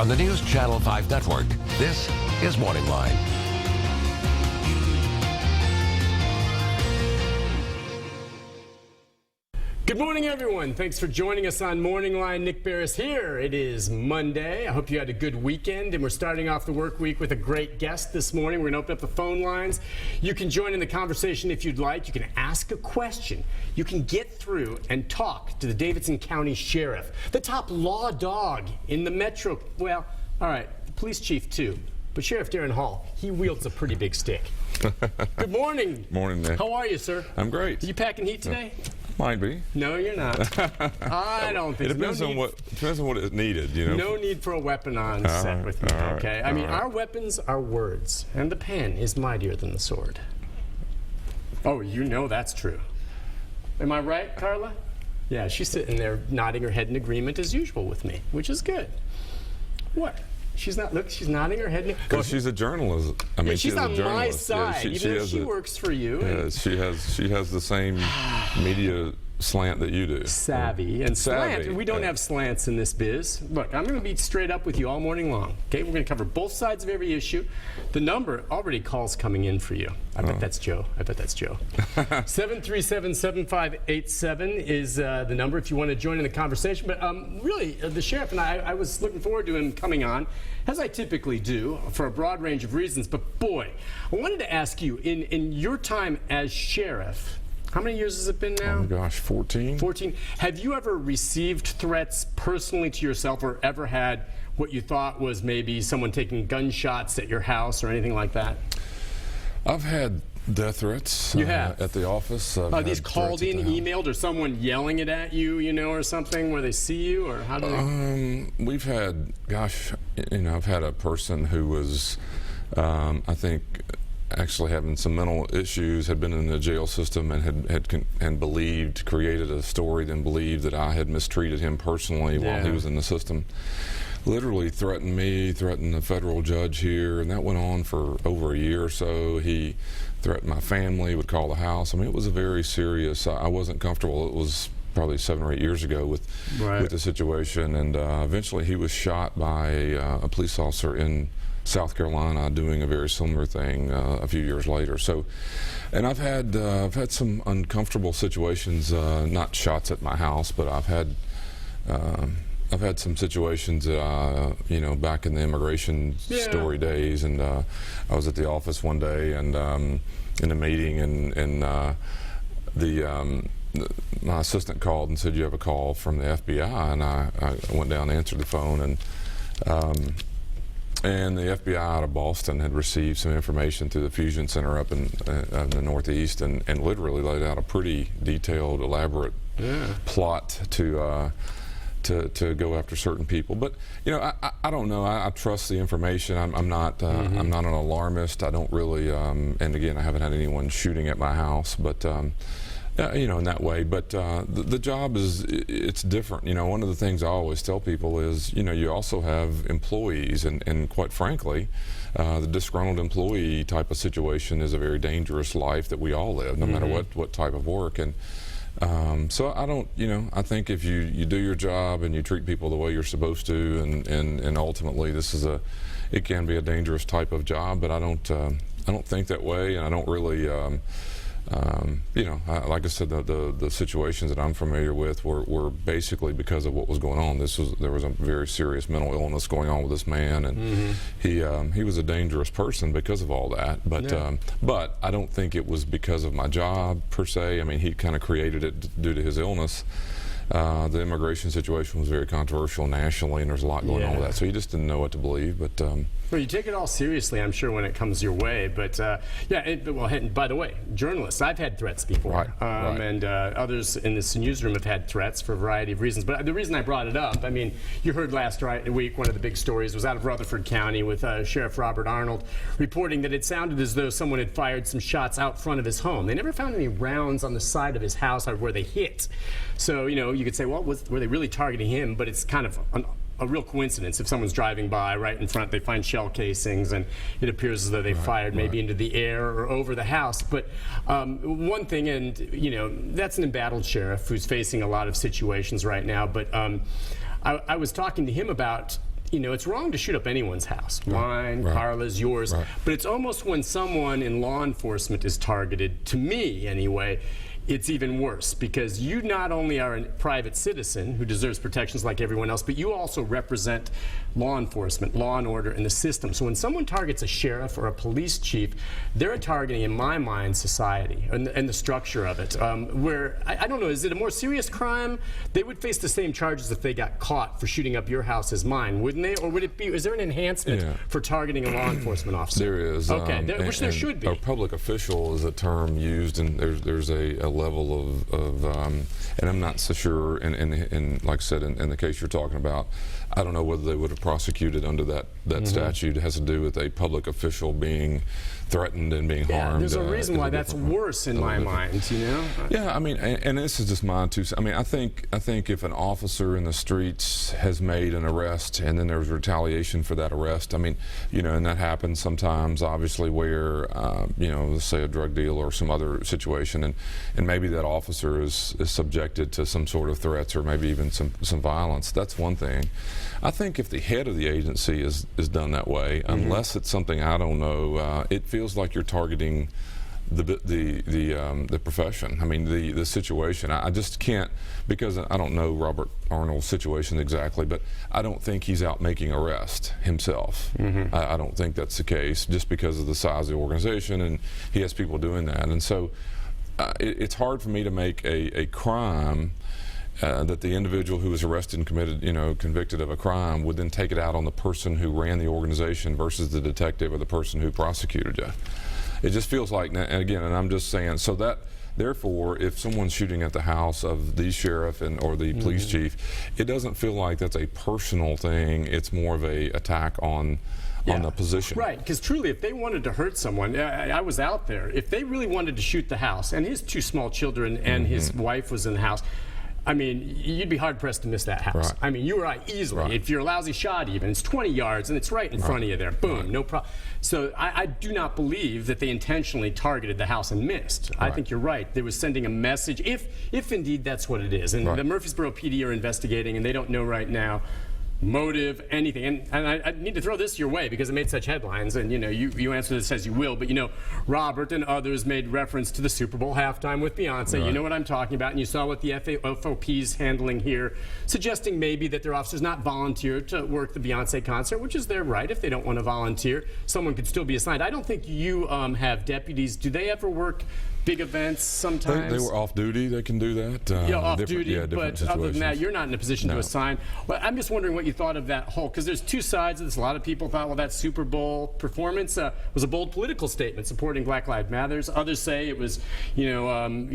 On the News Channel 5 network, this is MorningLine. Good morning, everyone. Thanks for joining us on MorningLine. Nick Barris here. It is Monday. I hope you had a good weekend, and we're starting off the work week with a great guest this morning. We're going to open up the phone lines. You can join in the conversation if you'd like. You can ask a question. You can get through and talk to the Davidson County Sheriff, the top law dog in the metro. Well, all right, the police chief too, but Sheriff Darren Hall, he wields a pretty big stick. Good morning. Morning, Nick. How are you, sir? I'm great. Are you packing heat today? Might be. No, you're not. I don't think so. It depends on what is needed, you know. No need for a weapon on set with me, okay? I mean, our weapons are words, and the pen is mightier than the sword. Oh, you know that's true. Am I right, Carla? Yeah, she's sitting there nodding her head in agreement as usual with me, which is good. What? She's not. Look, she's nodding her head. Because she's a journalist. I mean, yeah, she's on my side. Yeah, even though she works for you. Yeah, she has the same media slant that you do. Savvy and slant. We don't have slants in this biz. Look, I'm going to be straight up with you all morning long. Okay, we're going to cover both sides of every issue. The number already calls coming in for you. I bet that's Joe. I bet that's Joe. 737-7587 is the number if you want to join in the conversation. But really, the sheriff and I was looking forward to him coming on, as I typically do, for a broad range of reasons. But boy, I wanted to ask you, in your time as sheriff, how many years has it been now? Oh my gosh, 14. 14. Have you ever received threats personally to yourself, or ever had what you thought was maybe someone taking gunshots at your house or anything like that? I've had death threats at the office. Are these called in, emailed, or someone yelling it at you, you know, or something where they see you, or how do they? We've had, gosh, you know, I've had a person who was, I think, actually having some mental issues, had been in the jail system, and created a story, then believed that I had mistreated him personally while he was in the system. Literally threatened me, threatened the federal judge here, and that went on for over a year or so. He threatened my family, would call the house. I mean, it was a very serious, I wasn't comfortable. It was probably 7 or 8 years ago with the situation, and eventually he was shot by a police officer in South Carolina doing a very similar thing a few years later. So, and I've had some uncomfortable situations, not shots at my house, but I've had some situations, you know, back in the immigration story days, and I was at the office one day and in a meeting, and my assistant called and said, "You have a call from the FBI," and I went down and answered the phone, and the FBI out of Boston had received some information through the Fusion Center up in the Northeast, and literally laid out a pretty detailed, elaborate plot to go after certain people. But you know, I don't know. I trust the information. I'm not I'm not an alarmist. I don't really. And again, I haven't had anyone shooting at my house, but. You know, in that way, but the job it's different. You know, one of the things I always tell people is, you know, you also have employees, and quite frankly, the disgruntled employee type of situation is a very dangerous life that we all live, no matter what type of work. And so I don't, you know, I think if you do your job and you treat people the way you're supposed to, and ultimately it can be a dangerous type of job, but I don't think that way, and I don't really. You know, like I said, the situations that I'm familiar with were basically because of what was going on. There was a very serious mental illness going on with this man, and he was a dangerous person because of all that. But I don't think it was because of my job per se. I mean, he kind of created it due to his illness. The immigration situation was very controversial nationally, and there's a lot going on with that. So he just didn't know what to believe. But well, you take it all seriously, I'm sure, when it comes your way. But well, by the way, journalists, I've had threats before, and others in this newsroom have had threats for a variety of reasons. But the reason I brought it up, I mean, you heard last week one of the big stories was out of Rutherford County with Sheriff Robert Arnold reporting that it sounded as though someone had fired some shots out front of his home. They never found any rounds on the side of his house where they hit. So, you know, you could say, well, were they really targeting him? But it's kind of a real coincidence. If someone's driving by right in front, they find shell casings, and it appears as though they fired maybe into the air or over the house. But one thing, and you know, that's an embattled sheriff who's facing a lot of situations right now. But I was talking to him about you know, it's wrong to shoot up anyone's house. Mine, Carla's, yours. But it's almost when someone in law enforcement is targeted, to me anyway, it's even worse, because you not only are a private citizen who deserves protections like everyone else, but you also represent law enforcement, law and order, and the system. So when someone targets a sheriff or a police chief, they're targeting, in my mind, society and the structure of it. Where, I don't know, is it a more serious crime? They would face the same charges if they got caught for shooting up your house as mine, wouldn't they? Or would it be, is there an enhancement for targeting a law enforcement officer? There is. Okay, which there should be. A public official is a term used, and there's a level of and I'm not so sure, and like I said, in the case you're talking about, I don't know whether they would have prosecuted under that statute. It has to do with a public official being threatened and being harmed. There's a reason why that's worse in my mind, you know? Yeah, I mean, and this is just mine too. I mean, I think if an officer in the streets has made an arrest and then there's retaliation for that arrest, I mean, you know, and that happens sometimes, obviously, where, you know, let's say a drug deal or some other situation, and maybe that officer is subjected to some sort of threats or maybe even some violence. That's one thing. I think if the head of the agency is done that way, unless it's something I don't know, it feels like you're targeting the profession. I mean, the situation. I just can't, because I don't know Robert Arnold's situation exactly, but I don't think he's out making arrests himself. I don't think that's the case, just because of the size of the organization, and he has people doing that. And so it's hard for me to make a crime that the individual who was arrested and committed, you know, convicted of a crime would then take it out on the person who ran the organization versus the detective or the person who prosecuted you. It just feels like, and again, and I'm just saying, so that, therefore, if someone's shooting at the house of the sheriff or the police chief, it doesn't feel like that's a personal thing. It's more of a attack on the position. Right, because truly, if they wanted to hurt someone, I was out there, if they really wanted to shoot the house, and his 2 small children and his wife was in the house, I mean, you'd be hard-pressed to miss that house. I mean, you or I easily, if you're a lousy shot even, it's 20 yards and it's right in front of you there. Boom, no problem. So I do not believe that they intentionally targeted the house and missed. I think you're right. They were sending a message, if indeed that's what it is. And the Murfreesboro PD are investigating, and they don't know right now motive, anything. And I need to throw this your way because it made such headlines, and you know, you answer this as you will, but you know, Robert and others made reference to the Super Bowl halftime with Beyonce. You know what I'm talking about, and you saw what the FOP's handling here, suggesting maybe that their officers not volunteer to work the Beyonce concert, which is their right. If they don't want to volunteer, someone could still be assigned. I don't think you have deputies. Do they ever work big events sometimes? They were off duty. They can do that. Off duty, but other than that, you're not in a position to assign. Well, I'm just wondering what you thought of that whole, because there's 2 sides of this. A lot of people thought, well, that Super Bowl performance was a bold political statement supporting Black Lives Matter. Others say it was, putting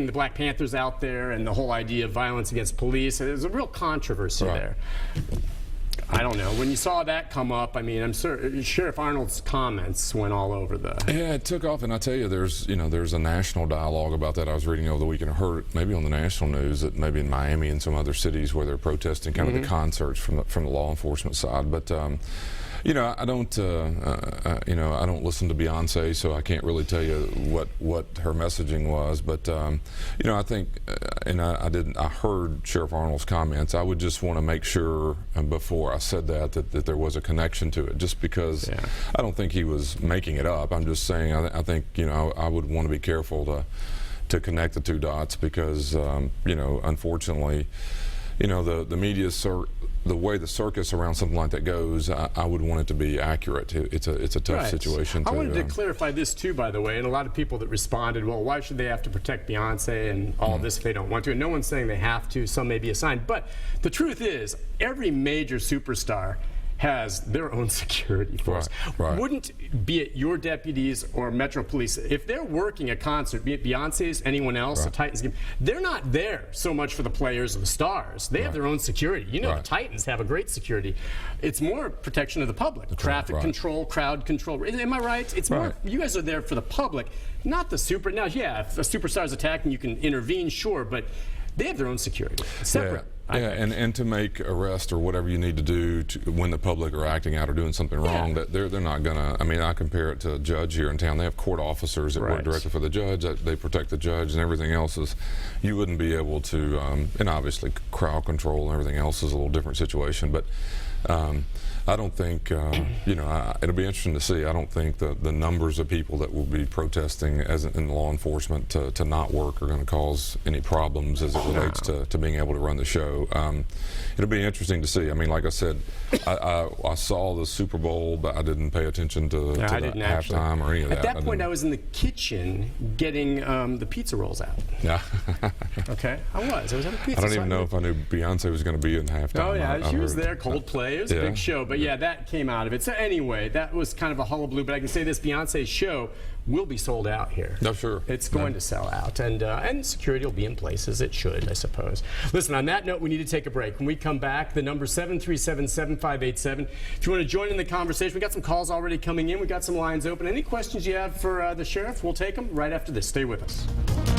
the Black Panthers out there and the whole idea of violence against police. There's a real controversy there. I don't know. When you saw that come up, I mean, I'm sure Sheriff Arnold's comments went all over the... Yeah, it took off, and I tell you, there's a national dialogue about that. I was reading over the weekend. I heard it maybe on the national news that maybe in Miami and some other cities where they're protesting kind of the concerts from the law enforcement side. But I don't listen to Beyonce, so I can't really tell you what her messaging was. But I think, and I heard Sheriff Arnold's comments. I would just want to make sure before I said that there was a connection to it, just because I don't think he was making it up. I'm just saying I think I would want to be careful to connect the 2 dots, because unfortunately, the media, the way the circus around something like that goes, I would want it to be accurate. It's a tough situation. I wanted to clarify this too, by the way, and a lot of people that responded, well, why should they have to protect Beyonce and all this if they don't want to? And no one's saying they have to. Some may be assigned. But the truth is, every major superstar has their own security force. Wouldn't, be it your deputies or Metro Police, if they're working a concert, be it Beyonce's, anyone else, the Titans game, they're not there so much for the players or the stars. They have their own security. The Titans have a great security. It's more protection of the public, traffic control, crowd control. Am I right? It's more, you guys are there for the public, not the super. Now, if a superstar's attacking, you can intervene, sure, but they have their own security, separate. Yeah, and to make arrest or whatever you need to do when the public are acting out or doing something wrong, that they're not gonna. I mean, I compare it to a judge here in town. They have court officers that work directly for the judge. They protect the judge, and everything else is. You wouldn't be able to, and obviously crowd control and everything else is a little different situation, but. I don't think, it'll be interesting to see. I don't think the numbers of people that will be protesting as in law enforcement to not work are going to cause any problems as it relates to being able to run the show. It'll be interesting to see. I mean, like I said, I saw the Super Bowl, but I didn't pay attention to the halftime or any of that. At that point, I was in the kitchen getting the pizza rolls out. Yeah. Okay, I was having pizza. I don't even know if I knew Beyonce was going to be in halftime. Oh yeah, she was there. Coldplay. It was a big show. But yeah, that came out of it. So anyway, that was kind of a hullabaloo. But I can say this: Beyonce's show will be sold out here. No, sure. It's going to sell out, and security will be in place as it should, I suppose. Listen, on that note, we need to take a break. When we come back, the number 737-7587. If you want to join in the conversation, we got some calls already coming in. We got some lines open. Any questions you have for the sheriff, we'll take them right after this. Stay with us.